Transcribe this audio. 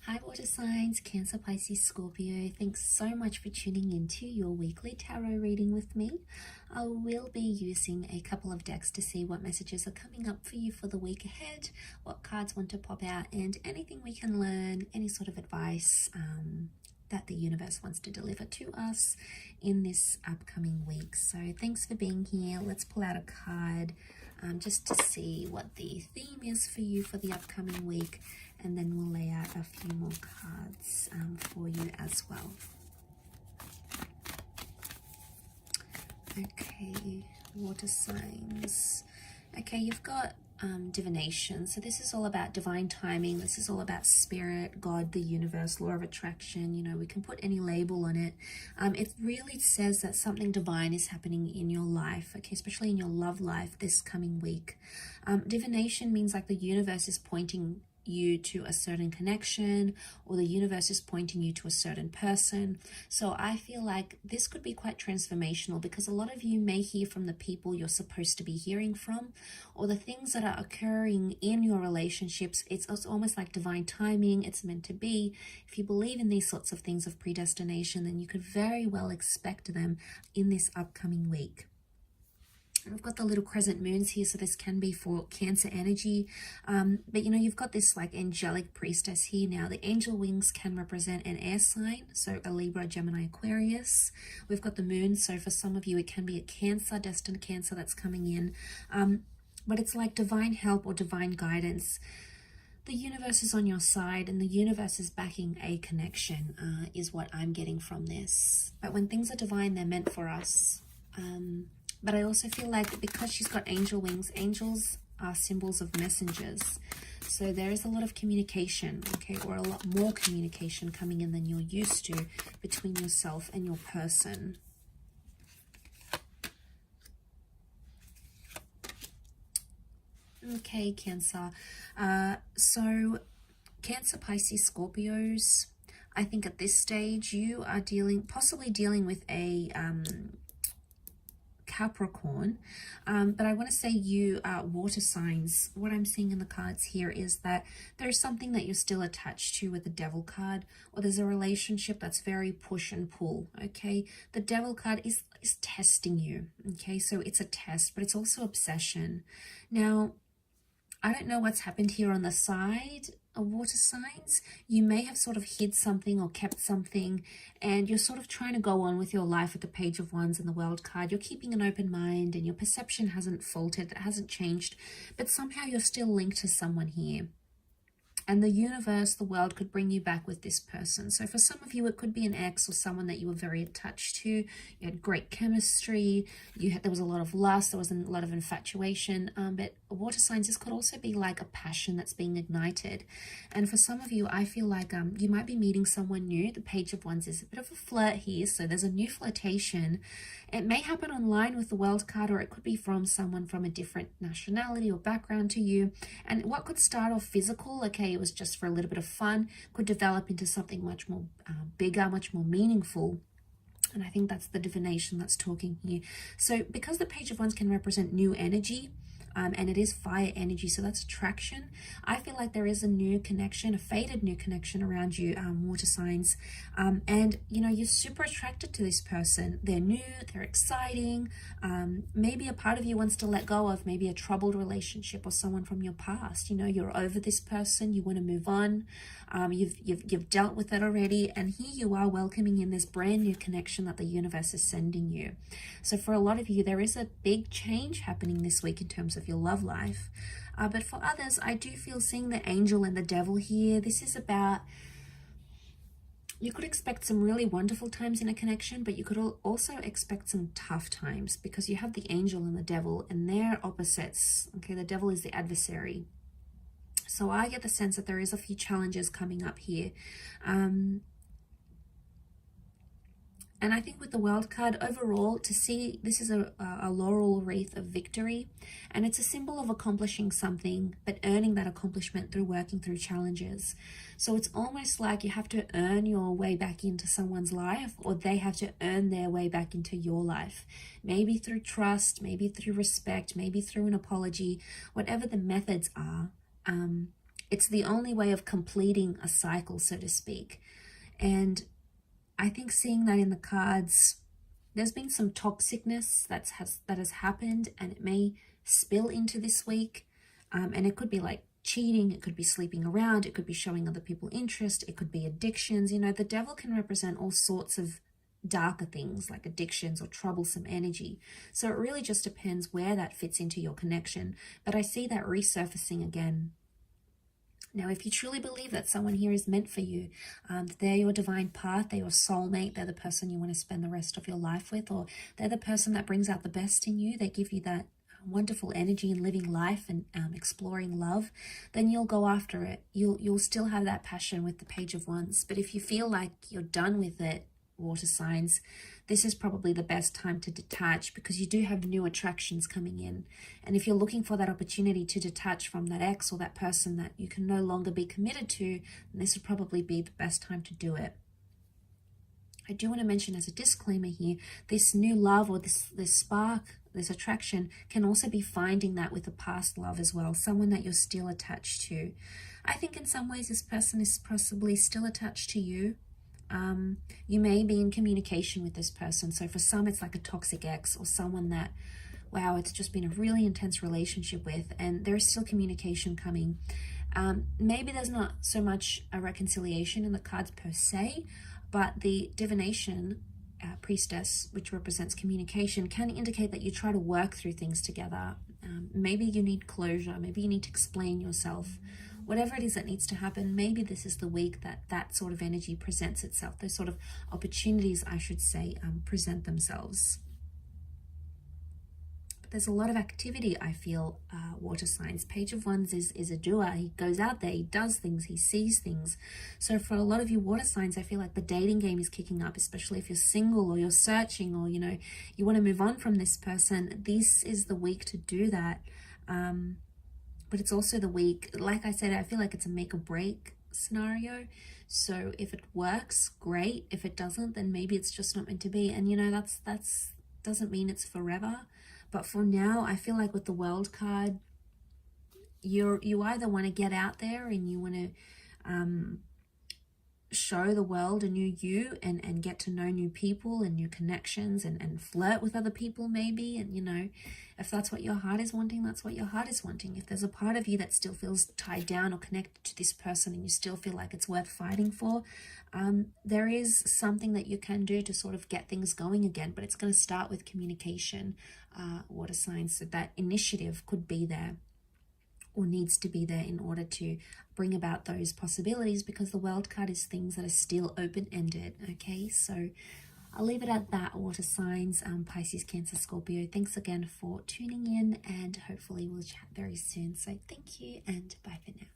Hi water signs, Cancer, Pisces, Scorpio. Thanks so much for tuning into your weekly tarot reading with me. I will be using a couple of decks to see what messages are coming up for you for the week ahead, what cards want to pop out, and anything we can learn, any sort of advice that the universe wants to deliver to us in this upcoming week. So thanks for being here. Let's pull out a card just to see what the theme is for you for the upcoming week, and then we'll lay out a few more cards for you as well. Okay, water signs. Okay, you've got divination. So this is all about divine timing. This is all about spirit, God, the universe, law of attraction. You know, we can put any label on it. It really says that something divine is happening in your life, okay, especially in your love life this coming week. Divination means like the universe is pointing you to a certain connection, or the universe is pointing you to a certain person. So I feel like this could be quite transformational, because a lot of you may hear from the people you're supposed to be hearing from, or the things that are occurring in your relationships. It's almost like divine timing. It's meant to be. If you believe in these sorts of things of predestination, then you could very well expect them in this upcoming week. I've got the little crescent moons here, so this can be for Cancer energy. But you know, you've got this like angelic priestess here now. The angel wings can represent an air sign, so a Libra, Gemini, Aquarius. We've got the moon, so for some of you it can be a Cancer, destined Cancer that's coming in. But it's like divine help or divine guidance. The universe is on your side, and the universe is backing a connection, is what I'm getting from this. But when things are divine, they're meant for us. But I also feel like because she's got angel wings, angels are symbols of messengers. So there is a lot of communication, okay, or a lot more communication coming in than you're used to between yourself and your person. Okay, Cancer. So Cancer, Pisces, Scorpios, I think at this stage you are possibly dealing with a Capricorn, but I want to say you are water signs. What I'm seeing in the cards here is that there's something that you're still attached to with the Devil card, or there's a relationship that's very push and pull, okay? The Devil card is testing you, okay? So it's a test, but it's also obsession. Now, I don't know what's happened here on the side of water signs. You may have sort of hid something or kept something, and you're sort of trying to go on with your life with the Page of Wands and the World card. You're keeping an open mind, and your perception hasn't faltered, it hasn't changed, but somehow you're still linked to someone here. And the universe, the world, could bring you back with this person. So for some of you, it could be an ex or someone that you were very attached to. You had great chemistry. There was a lot of lust. There was a lot of infatuation. But water signs, this could also be like a passion that's being ignited. And for some of you, I feel like you might be meeting someone new. The Page of Wands is a bit of a flirt here. So there's a new flirtation. It may happen online with the World card, or it could be from someone from a different nationality or background to you. And what could start off physical, okay, it was just for a little bit of fun, could develop into something much more bigger, much more meaningful. And I think that's the divination that's talking here. So because the Page of Wands can represent new energy, and it is fire energy, so that's attraction, I feel like there is a new connection, a faded new connection around you, water signs. And you know, you're super attracted to this person. They're new, they're exciting. Maybe a part of you wants to let go of maybe a troubled relationship or someone from your past. You know, you're over this person, you want to move on. You've dealt with it already, and here you are welcoming in this brand new connection that the universe is sending you. So for a lot of you, there is a big change happening this week in terms of your love life. But for others, I do feel seeing the angel and the devil here. This is about, you could expect some really wonderful times in a connection, but you could also expect some tough times, because you have the angel and the devil, and they're opposites. Okay, the devil is the adversary. So I get the sense that there is a few challenges coming up here. And I think with the World card, overall, to see this is a laurel wreath of victory, and it's a symbol of accomplishing something, but earning that accomplishment through working through challenges. So it's almost like you have to earn your way back into someone's life, or they have to earn their way back into your life. Maybe through trust, maybe through respect, maybe through an apology, whatever the methods are. It's the only way of completing a cycle, so to speak. And I think seeing that in the cards, there's been some toxicness that has happened, and it may spill into this week. And it could be like cheating, it could be sleeping around, it could be showing other people interest, it could be addictions. You know, the devil can represent all sorts of darker things like addictions or troublesome energy. So it really just depends where that fits into your connection. But I see that resurfacing again. Now, if you truly believe that someone here is meant for you, that they're your divine path, they're your soulmate, they're the person you want to spend the rest of your life with, or they're the person that brings out the best in you, they give you that wonderful energy in living life and exploring love, then you'll go after it. You'll still have that passion with the Page of Wands. But if you feel like you're done with it, water signs, this is probably the best time to detach, because you do have new attractions coming in. And if you're looking for that opportunity to detach from that ex or that person that you can no longer be committed to, then this would probably be the best time to do it. I do want to mention as a disclaimer here, this new love or this spark, this attraction can also be finding that with a past love as well, someone that you're still attached to. I think in some ways this person is possibly still attached to you. You may be in communication with this person. So for some, it's like a toxic ex or someone that, wow, it's just been a really intense relationship with, and there is still communication coming. Maybe there's not so much a reconciliation in the cards per se, but the divination priestess, which represents communication, can indicate that you try to work through things together. Maybe you need closure. Maybe you need to explain yourself. Whatever it is that needs to happen, maybe this is the week that that sort of energy presents itself. Those sort of opportunities, I should say, present themselves. But there's a lot of activity, I feel, water signs. Page of Wands is a doer. He goes out there, he does things, he sees things. So for a lot of you water signs, I feel like the dating game is kicking up, especially if you're single or you're searching, or, you know, you want to move on from this person. This is the week to do that. But it's also the week, like I said, I feel like it's a make or break scenario. So if it works, great. If it doesn't, then maybe it's just not meant to be. And, you know, that's doesn't mean it's forever. But for now, I feel like with the World card, you either want to get out there and you want to show the world a new you and get to know new people and new connections and flirt with other people maybe. And, you know, if that's what your heart is wanting, that's what your heart is wanting. If there's a part of you that still feels tied down or connected to this person and you still feel like it's worth fighting for, there is something that you can do to sort of get things going again. But it's going to start with communication, water signs. So that initiative could be there, or needs to be there, in order to bring about those possibilities, because the World card is things that are still open-ended. Okay, so I'll leave it at that, water signs, Pisces, Cancer, Scorpio. Thanks again for tuning in, and hopefully we'll chat very soon. So thank you, and bye for now.